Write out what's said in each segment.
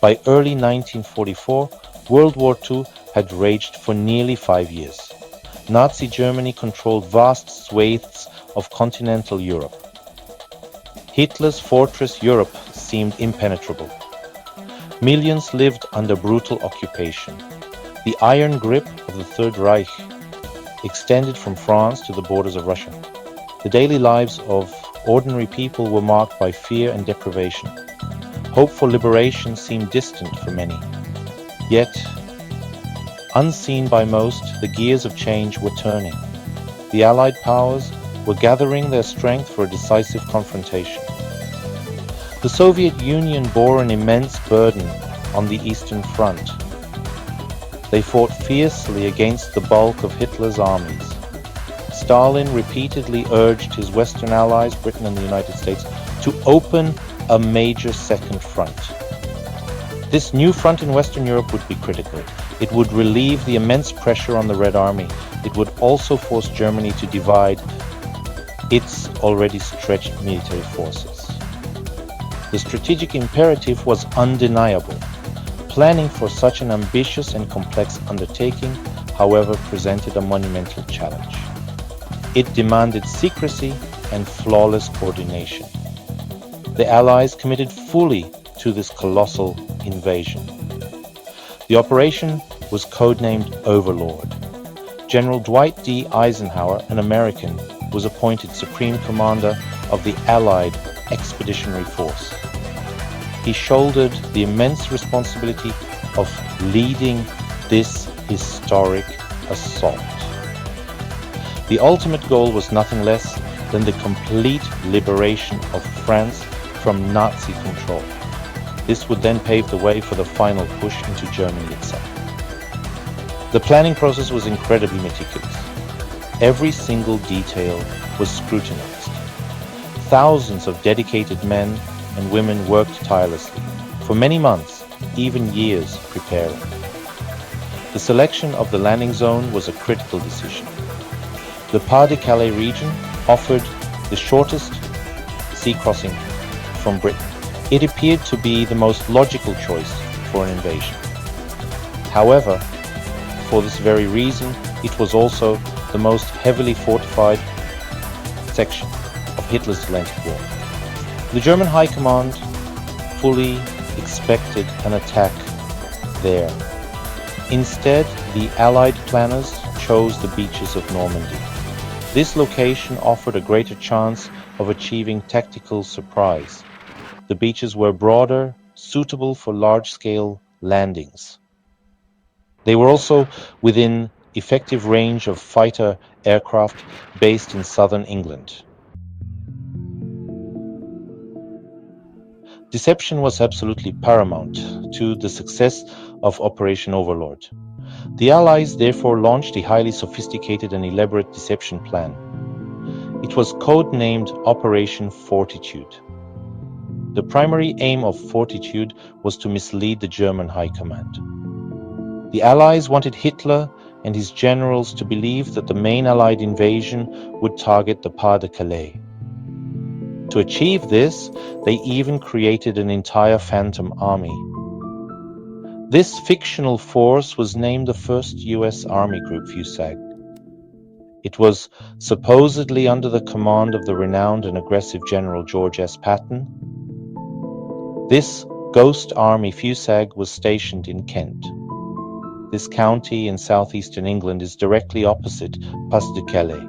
By early 1944, World War II had raged for nearly 5 years. Nazi Germany controlled vast swathes of continental Europe. Hitler's fortress Europe seemed impenetrable. Millions lived under brutal occupation. The iron grip of the Third Reich extended from France to the borders of Russia. The daily lives of ordinary people were marked by fear and deprivation. Hope for liberation seemed distant for many. Yet, unseen by most, the gears of change were turning. The Allied powers were gathering their strength for a decisive confrontation. The Soviet Union bore an immense burden on the Eastern Front. They fought fiercely against the bulk of Hitler's armies. Stalin repeatedly urged his Western allies, Britain and the United States, to open a major second front. This new front in Western Europe would be critical. It would relieve the immense pressure on the Red Army. It would also force Germany to divide its already stretched military forces. The strategic imperative was undeniable. Planning for such an ambitious and complex undertaking, however, presented a monumental challenge. It demanded secrecy and flawless coordination. The Allies committed fully to this colossal invasion. The operation was codenamed Overlord. General Dwight D. Eisenhower, an American, was appointed Supreme Commander of the Allied Expeditionary Force. He shouldered the immense responsibility of leading this historic assault. The ultimate goal was nothing less than the complete liberation of France from Nazi control. This would then pave the way for the final push into Germany itself. The planning process was incredibly meticulous. Every single detail was scrutinized. Thousands of dedicated men and women worked tirelessly, for many months, even years, preparing. The selection of the landing zone was a critical decision. The Pas-de-Calais region offered the shortest sea crossing from Britain. It appeared to be the most logical choice for an invasion. However, for this very reason, it was also the most heavily fortified section of Hitler's Atlantic War. The German High Command fully expected an attack there. Instead, the Allied planners chose the beaches of Normandy. This location offered a greater chance of achieving tactical surprise. The beaches were broader, suitable for large-scale landings. They were also within effective range of fighter aircraft based in southern England. Deception was absolutely paramount to the success of Operation Overlord. The Allies therefore launched a highly sophisticated and elaborate deception plan. It was codenamed Operation Fortitude. The primary aim of Fortitude was to mislead the German High Command. The Allies wanted Hitler and his generals to believe that the main Allied invasion would target the Pas-de-Calais. To achieve this, they even created an entire phantom army. This fictional force was named the 1st U.S. Army Group FUSAG. It was supposedly under the command of the renowned and aggressive General George S. Patton. This ghost army FUSAG was stationed in Kent. This county in southeastern England is directly opposite Pas-de-Calais.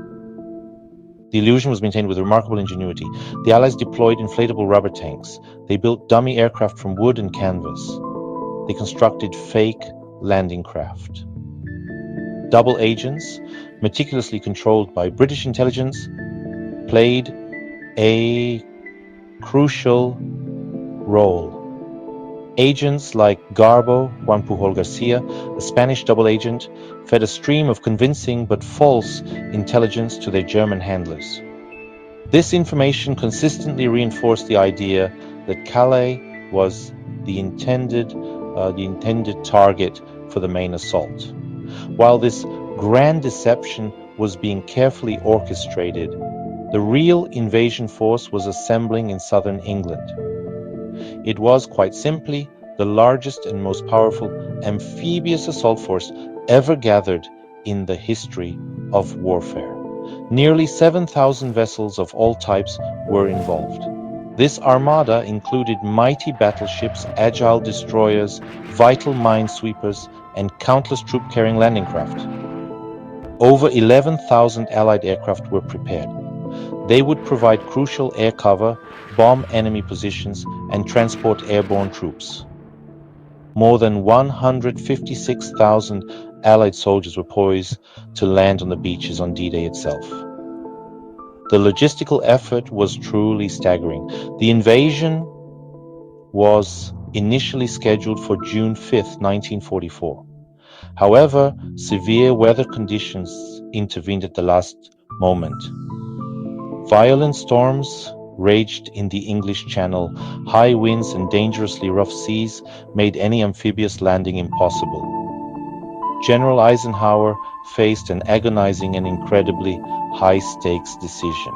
The illusion was maintained with remarkable ingenuity. The Allies deployed inflatable rubber tanks. They built dummy aircraft from wood and canvas. They constructed fake landing craft. Double agents, meticulously controlled by British intelligence, played a crucial role. Agents like Garbo, Juan Pujol Garcia, a Spanish double agent, fed a stream of convincing but false intelligence to their German handlers. This information consistently reinforced the idea that Calais was the intended target for the main assault. While this grand deception was being carefully orchestrated, the real invasion force was assembling in southern England. It was, quite simply, the largest and most powerful amphibious assault force ever gathered in the history of warfare. Nearly 7,000 vessels of all types were involved. This armada included mighty battleships, agile destroyers, vital minesweepers, and countless troop-carrying landing craft. Over 11,000 Allied aircraft were prepared. They would provide crucial air cover, bomb enemy positions, and transport airborne troops. More than 156,000 Allied soldiers were poised to land on the beaches on D-Day itself. The logistical effort was truly staggering. The invasion was initially scheduled for June 5, 1944. However, severe weather conditions intervened at the last moment. Violent storms raged in the English Channel. High winds and dangerously rough seas made any amphibious landing impossible. General Eisenhower faced an agonizing and incredibly high-stakes decision.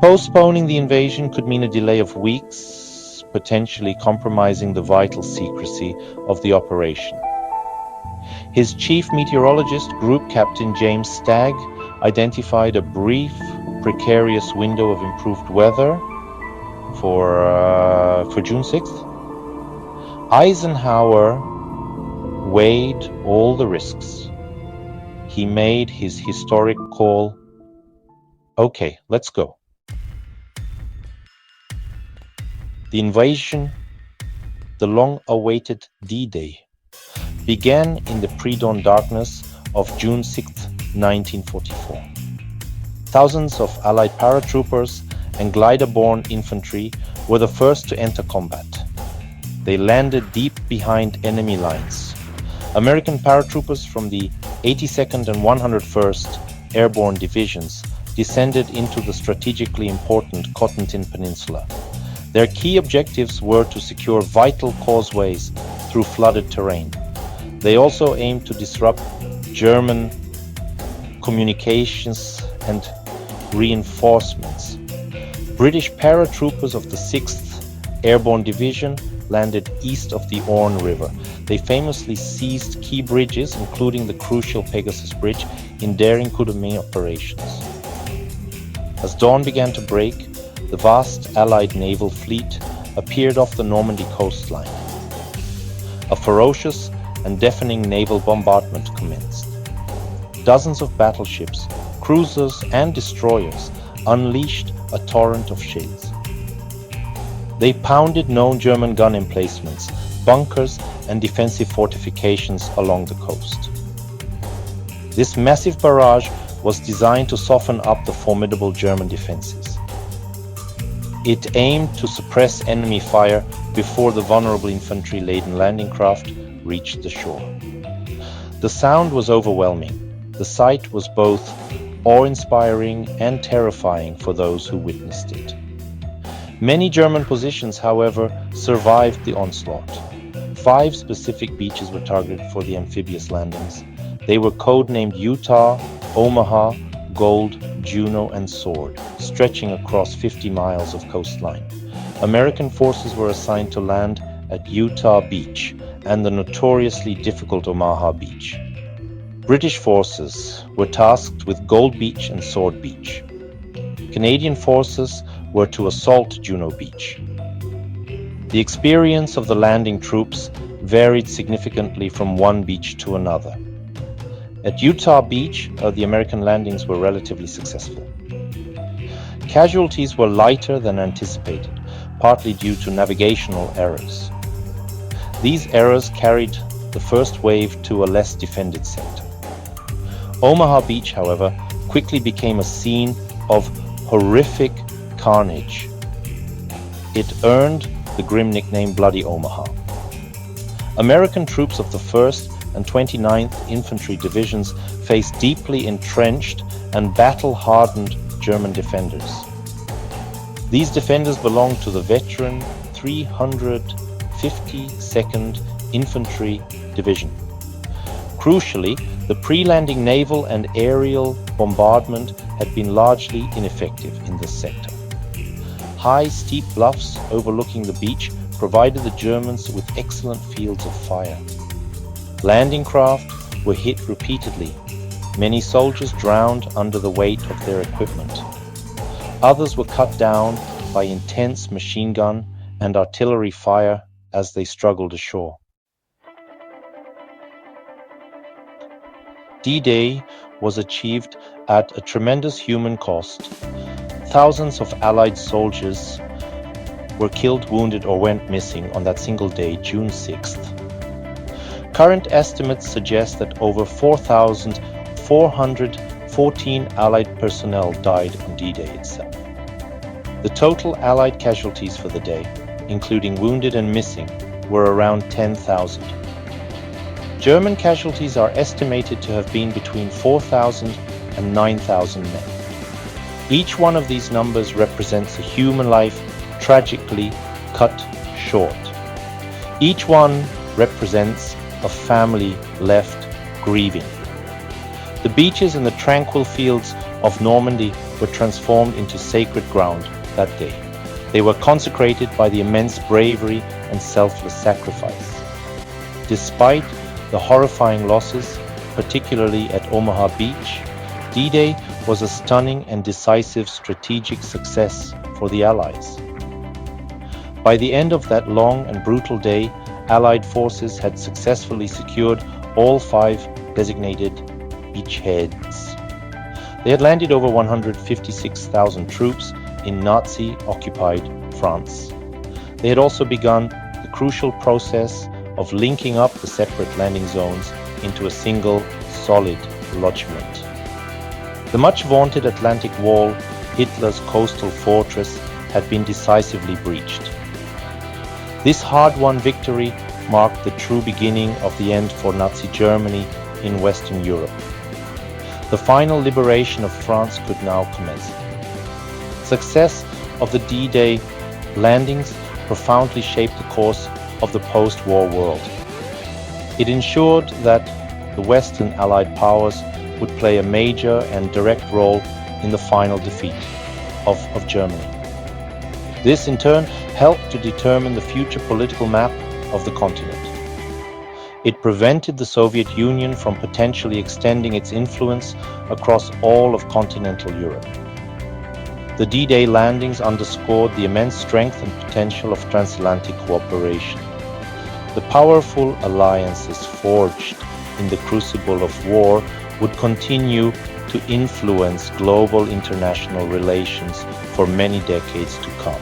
Postponing the invasion could mean a delay of weeks, potentially compromising the vital secrecy of the operation. His chief meteorologist, Group Captain James Stagg, identified a brief, precarious window of improved weather for June 6th. Eisenhower weighed all the risks. He made his historic call, "Okay, let's go." The invasion, the long-awaited D-Day, began in the pre-dawn darkness of June 6, 1944. Thousands of Allied paratroopers and glider-borne infantry were the first to enter combat. They landed deep behind enemy lines. American paratroopers from the 82nd and 101st Airborne Divisions descended into the strategically important Cotentin Peninsula. Their key objectives were to secure vital causeways through flooded terrain. They also aimed to disrupt German communications and reinforcements. British paratroopers of the 6th Airborne Division landed east of the Orne River. They famously seized key bridges, including the crucial Pegasus Bridge, in daring coup de main operations. As dawn began to break, the vast Allied naval fleet appeared off the Normandy coastline. A ferocious and deafening naval bombardment commenced. Dozens of battleships, cruisers, and destroyers unleashed a torrent of shells. They pounded known German gun emplacements, bunkers, and defensive fortifications along the coast. This massive barrage was designed to soften up the formidable German defenses. It aimed to suppress enemy fire before the vulnerable infantry-laden landing craft reached the shore. The sound was overwhelming. The sight was both awe-inspiring and terrifying for those who witnessed it. Many German positions, however, survived the onslaught. 5 specific beaches were targeted for the amphibious landings. They were codenamed Utah, Omaha, Gold, Juno, and Sword, stretching across 50 miles of coastline. American forces were assigned to land at Utah Beach and the notoriously difficult Omaha Beach. British forces were tasked with Gold Beach and Sword Beach. Canadian forces were to assault Juno Beach. The experience of the landing troops varied significantly from one beach to another. At Utah Beach, the American landings were relatively successful. Casualties were lighter than anticipated, partly due to navigational errors. These errors carried the first wave to a less defended sector. Omaha Beach, however, quickly became a scene of horrific carnage. It earned the grim nickname Bloody Omaha. American troops of the 1st and 29th Infantry Divisions faced deeply entrenched and battle-hardened German defenders. These defenders belonged to the veteran 352nd Infantry Division. Crucially, the pre-landing naval and aerial bombardment had been largely ineffective in this sector. High, steep bluffs overlooking the beach provided the Germans with excellent fields of fire. Landing craft were hit repeatedly. Many soldiers drowned under the weight of their equipment. Others were cut down by intense machine gun and artillery fire as they struggled ashore. D-Day was achieved at a tremendous human cost. Thousands of Allied soldiers were killed, wounded, or went missing on that single day, June 6th. Current estimates suggest that over 4,414 Allied personnel died on D-Day itself. The total Allied casualties for the day, including wounded and missing, were around 10,000. German casualties are estimated to have been between 4,000 and 9,000 men. Each one of these numbers represents a human life tragically cut short. Each one represents a family left grieving. The beaches and the tranquil fields of Normandy were transformed into sacred ground that day. They were consecrated by the immense bravery and selfless sacrifice. Despite the horrifying losses, particularly at Omaha Beach, D-Day was a stunning and decisive strategic success for the Allies. By the end of that long and brutal day, Allied forces had successfully secured all 5 designated beachheads. They had landed over 156,000 troops in Nazi-occupied France. They had also begun the crucial process of linking up the separate landing zones into a single, solid lodgment. The much vaunted Atlantic Wall, Hitler's coastal fortress, had been decisively breached. This hard-won victory marked the true beginning of the end for Nazi Germany in Western Europe. The final liberation of France could now commence. Success of the D-Day landings profoundly shaped the course of the post-war world. It ensured that the Western Allied powers would play a major and direct role in the final defeat of Germany. This in turn helped to determine the future political map of the continent. It prevented the Soviet Union from potentially extending its influence across all of continental Europe. The D-Day landings underscored the immense strength and potential of transatlantic cooperation. The powerful alliances forged in the crucible of war would continue to influence global international relations for many decades to come.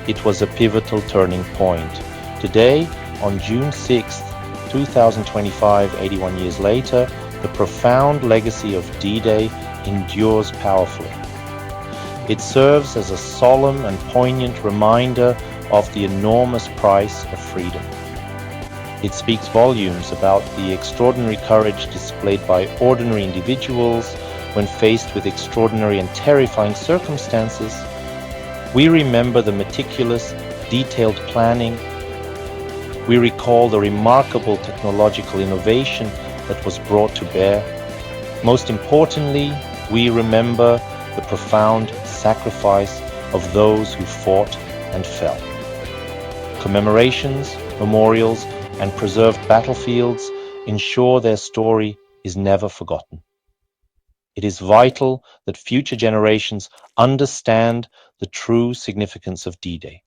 It was a pivotal turning point. Today, on June 6, 2025, 81 years later, the profound legacy of D-Day endures powerfully. It serves as a solemn and poignant reminder of the enormous price of freedom. It speaks volumes about the extraordinary courage displayed by ordinary individuals when faced with extraordinary and terrifying circumstances. We remember the meticulous, detailed planning. We recall the remarkable technological innovation that was brought to bear. Most importantly, we remember the profound sacrifice of those who fought and fell. Commemorations, memorials, and preserved battlefields ensure their story is never forgotten. It is vital that future generations understand the true significance of D-Day.